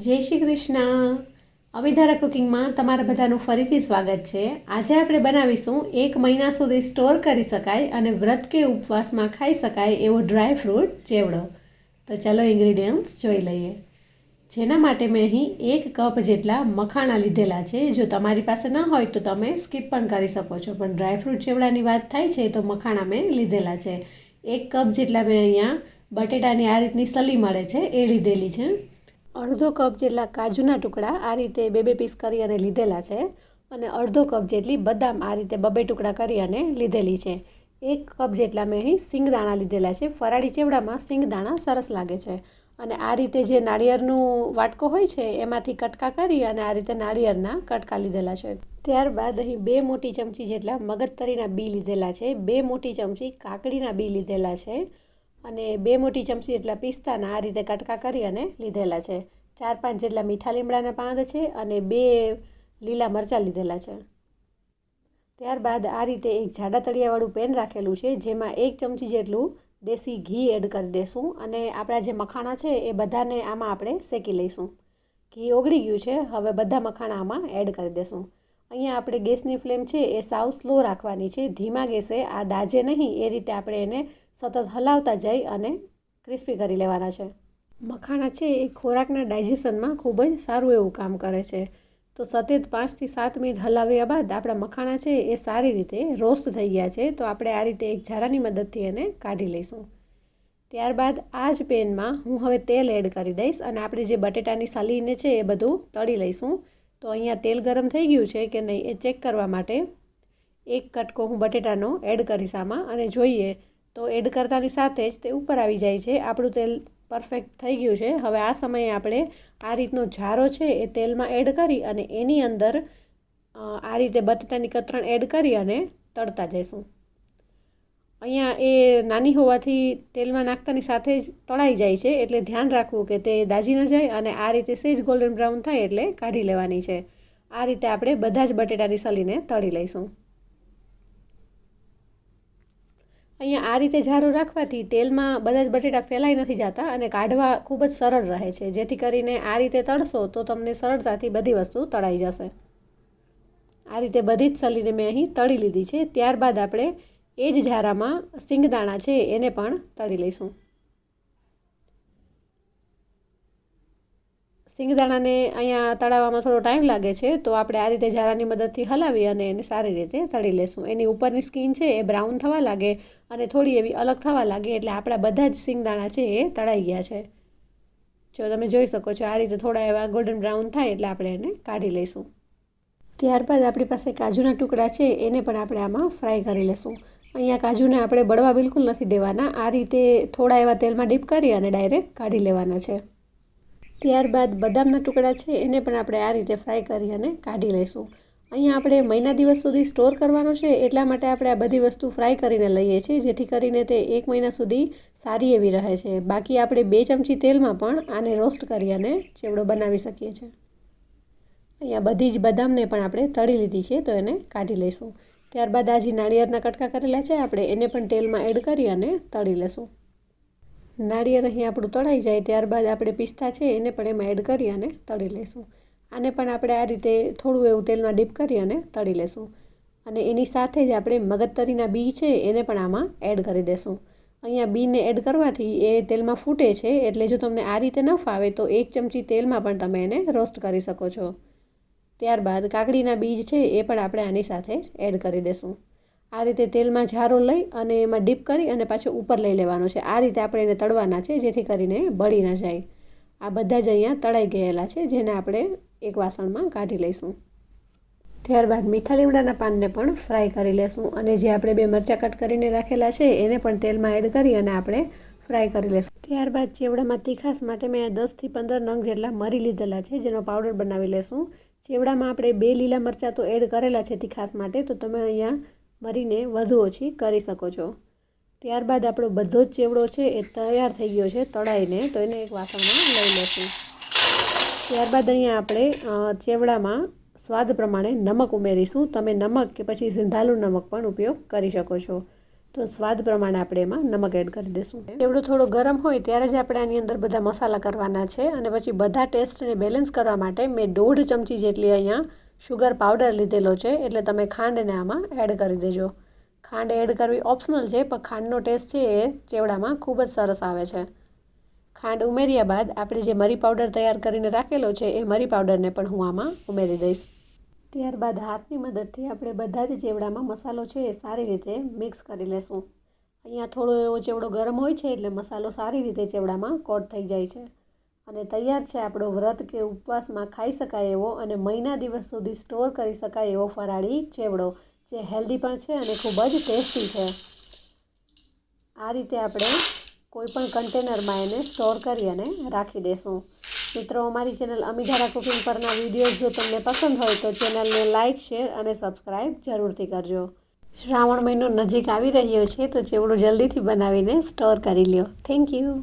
જય શ્રી કૃષ્ણ. અવિધારા કુકિંગમાં તમારા બધાનું ફરીથી સ્વાગત છે. આજે આપણે બનાવીશું 1 મહિના સુધી સ્ટોર કરી શકાય અને વ્રત કે ઉપવાસમાં ખાઈ શકાય એવો ડ્રાય ફ્રૂટ ચેવડો. તો ચાલો ઇન્ગ્રીડિયન્ટ્સ જોઈ લઈએ. જેના માટે મેં અહીં 1 કપ જેટલા મખાણા લીધેલા છે. જો તમારી પાસે ન હોય તો તમે સ્કીપ પણ કરી શકો છો, પણ ડ્રાય ફ્રૂટ ચેવડાની વાત થાય છે તો મખાણા મેં લીધેલા છે. 1 કપ જેટલા મેં અહીંયા બટેટાની આ રીતની સલી મળે છે એ લીધેલી છે. અડધો કપ જેટલા કાજુના ટુકડા આ રીતે બે પીસ કરી અને લીધેલા છે અને અડધો કપ જેટલી બદામ આ રીતે બબે ટુકડા કરી અને લીધેલી છે. 1 કપ જેટલા મેં અહીં સિંગદાણા લીધેલા છે. ફરાળી ચેવડામાં સિંગદાણા સરસ લાગે છે અને આ રીતે જે નાળિયેરનું વાટકો હોય છે એમાંથી કટકા કરી અને આ રીતે નાળિયેરના કટકા લીધેલા છે. ત્યારબાદ અહીં 2 મોટી ચમચી જેટલા મગજતરીના બી લીધેલા છે, 2 મોટી ચમચી કાકડીના બી લીધેલા છે અને 2 મોટી ચમચી જેટલા પિસ્તાના આ રીતે કટકા કરી અને લીધેલા છે. 4-5 જેટલા મીઠા લીમડાના પાંદ છે અને 2 લીલા મરચાં લીધેલા છે. ત્યારબાદ આ રીતે એક જાડા તળિયાવાળું પેન રાખેલું છે જેમાં 1 ચમચી જેટલું દેશી ઘી એડ કરી દઈશું અને આપણા જે મખાણા છે એ બધાને આમાં આપણે શેકી લઈશું. ઘી ઓગળી ગયું છે, હવે બધા મખાણા આમાં એડ કરી દઈશું. અહીંયા આપણે ગેસની ફ્લેમ છે એ સાવ સ્લો રાખવાની છે, ધીમા ગેસે આ દાજે નહીં એ રીતે આપણે એને સતત હલાવતા જઈ અને ક્રિસ્પી કરી લેવાના છે. મખાણા છે એ ખોરાકના ડાયજેશનમાં ખૂબ જ સારું એવું કામ કરે છે. તો સતત 5 થી 7 મિનિટ હલાવ્યા બાદ આપણા મખાણા છે એ સારી રીતે રોસ્ટ થઈ ગયા છે. તો આપણે આ રીતે એક ઝારાની મદદથી એને કાઢી લઈશું. ત્યારબાદ આ જ પેનમાં હું હવે તેલ એડ કરી દઈશ અને આપણે જે બટેટાની સલીને છે એ બધું તળી લઈશું. તો અહીંયા તેલ ગરમ થઈ ગયું છે કે નહીં એ ચેક કરવા માટે 1 કટકો હું બટેટાનો એડ કરીશ આમાં અને જોઈએ તો એડ કરતાની સાથે જ તે ઉપર આવી જાય છે. આપણું તેલ પરફેક્ટ થઈ ગયું છે. હવે આ સમયે આપણે આ રીતનો જારો છે એ તેલમાં એડ કરી અને એની અંદર આ રીતે બટેટાની કતરણ એડ કરી અને તળતા જઈશું. અહીંયા એ નાની હોવાથી તેલમાં નાખતાની સાથે જ તળાઈ જાય છે, એટલે ધ્યાન રાખવું કે તે દાજી ન જાય અને આ રીતે સેજ ગોલ્ડન બ્રાઉન થાય એટલે કાઢી લેવાની છે. આ રીતે આપણે બધા જ બટેટાની સલીને તળી લઈશું. અહીંયા આ રીતે જારો રાખવાથી તેલમાં બધા જ બટેટા ફેલાઈ નથી જતા અને કાઢવા ખૂબ જ સરળ રહે છે. જેથી કરીને આ રીતે તળશો તો તમને સરળતાથી બધી વસ્તુ તળાઈ જશે. આ રીતે બધી જ સલીને મેં અહીં તળી લીધી છે. ત્યારબાદ આપણે એ જ જારામાં સિંગદાણા છે એને પણ તળી લઈશું. સિંગદાણાને અહીંયા તળાવવામાં થોડો ટાઈમ લાગે છે, તો આપણે આ રીતે જારાની મદદથી હલાવી અને એને સારી રીતે તળી લઈશું. એની ઉપરની સ્કીન છે એ બ્રાઉન થવા લાગે અને થોડી એવી અલગ થવા લાગે એટલે આપણા બધા જ સિંગદાણા છે એ તળાઈ ગયા છે. જો તમે જોઈ શકો છો આ રીતે થોડા એવા ગોલ્ડન બ્રાઉન થાય એટલે આપણે એને કાઢી લઈશું. ત્યારબાદ આપણી પાસે કાજુના ટુકડા છે એને પણ આપણે આમાં ફ્રાય કરી લઈશું. અહીંયા કાજુને આપણે બળવા બિલકુલ નથી દેવાના, આ રીતે થોડા એવા તેલમાં ડીપ કરી અને ડાયરેક્ટ કાઢી લેવાના છે. ત્યારબાદ બદામના ટુકડા છે એને પણ આપણે આ રીતે ફ્રાય કરી અને કાઢી લઈશું. અહીંયા આપણે મહિના દિવસ સુધી સ્ટોર કરવાનો છે એટલા માટે આપણે આ બધી વસ્તુ ફ્રાય કરીને લઈએ છીએ, જેથી કરીને તે 1 મહિના સુધી સારી એવી રહે છે. બાકી આપણે 2 ચમચી તેલમાં પણ આને રોસ્ટ કરી અને ચેવડો બનાવી શકીએ છીએ. અહીંયા બધી જ બદામને પણ આપણે તળી લીધી છે, તો એને કાઢી લઈશું. ત્યારબાદ આ જે નાળિયેરના કટકા કરેલા છે આપણે એને પણ તેલમાં એડ કરી અને તળી લઈશું. નાળિયેર અહીં આપણું તળાઈ જાય ત્યારબાદ આપણે પિસ્તા છે એને પણ એમાં એડ કરી અને તળી લઈશું. આને પણ આપણે આ રીતે થોડું એવું તેલમાં ડીપ કરી અને તળી લઈશું અને એની સાથે જ આપણે મગજતરીના બી છે એને પણ આમાં એડ કરી દઈશું. અહીંયા બીને એડ કરવાથી એ તેલમાં ફૂટે છે, એટલે જો તમને આ રીતે ન ફાવે તો 1 ચમચી તેલમાં પણ તમે એને રોસ્ટ કરી શકો છો. ત્યારબાદ કાકડીના બીજ છે એ પણ આપણે આની સાથે જ એડ કરી દઈશું. આ રીતે તેલમાં જારો લઈ અને એમાં ડીપ કરી અને પાછો ઉપર લઈ લેવાનો છે. આ રીતે આપણે એને તળવાના છે જેથી કરીને બળી ન જાય. આ બધા જ અહીંયા તળાઈ ગયેલા છે, જેને આપણે એક વાસણમાં કાઢી લઈશું. ત્યારબાદ મીઠા લીમડાના પાનને પણ ફ્રાય કરી લઈશું અને જે આપણે 2 મરચાં કટ કરીને રાખેલા છે એને પણ તેલમાં એડ કરી અને આપણે ફ્રાય કરી લઈશું. ત્યારબાદ ચેવડામાં તીખાશ માટે મેં 10 થી 15 નંગ જેટલા મરી લીધેલા છે, જેનો પાવડર બનાવી લઈશું. ચેવડામાં આપણે 2 લીલા મરચાં તો એડ કરેલા છે તીખાશ માટે, તો તમે અહીંયા મરીને વધુ ઓછી કરી શકો છો. ત્યારબાદ આપણો બધો જ ચેવડો છે એ તૈયાર થઈ ગયો છે તળાઈને, તો એને એક વાસણમાં લઈ લઈશું. ત્યારબાદ અહીંયા આપણે ચેવડામાં સ્વાદ પ્રમાણે નમક ઉમેરીશું. તમે નમક કે પછી સિંધાલું નમક પણ ઉપયોગ કરી શકો છો. તો સ્વાદ પ્રમાણે આપણે એમાં નમક એડ કરી દઈશું. ચેવડો થોડો ગરમ હોય ત્યારે જ આપણે આની અંદર બધા મસાલા કરવાના છે. અને પછી બધા ટેસ્ટને બેલેન્સ કરવા માટે મેં 1.5 ચમચી જેટલી અહીંયા શુગર પાવડર લીધેલો છે. એટલે તમે ખાંડને આમાં એડ કરી દેજો. ખાંડ એડ કરવી ઓપ્શનલ છે, પણ ખાંડનો ટેસ્ટ છે એ ચેવડામાં ખૂબ જ સરસ આવે છે. ખાંડ ઉમેર્યા બાદ આપણે જે મરી પાવડર તૈયાર કરીને રાખેલો છે એ મરી પાવડરને પણ હું આમાં ઉમેરી દઈશ. ત્યારબાદ હાથની મદદથી આપણે બધા જ ચેવડામાં મસાલો છે એ સારી રીતે મિક્સ કરી લેશું. અહીંયા થોડો એવો ચેવડો ગરમ હોય છે એટલે મસાલો સારી રીતે ચેવડામાં કોટ થઈ જાય છે. અને તૈયાર છે આપણો વ્રત કે ઉપવાસમાં ખાઈ શકાય એવો અને મહિના દિવસ સુધી સ્ટોર કરી શકાય એવો ફરાળી ચેવડો, જે હેલ્ધી પણ છે અને ખૂબ જ ટેસ્ટી છે. આ રીતે આપણે કોઈપણ કન્ટેનરમાં એને સ્ટોર કરી અને રાખી દેશું. મિત્રો, અમારી ચેનલ અમીધારા કુકિંગ પરના વિડીયોઝ જો તમને પસંદ હોય તો ચેનલને લાઇક, શેર અને સબસ્ક્રાઈબ જરૂરથી કરજો. શ્રાવણ મહિનો નજીક આવી રહ્યો છે તો ચેવડો જલ્દીથી બનાવીને સ્ટોર કરી લ્યો. Thank you.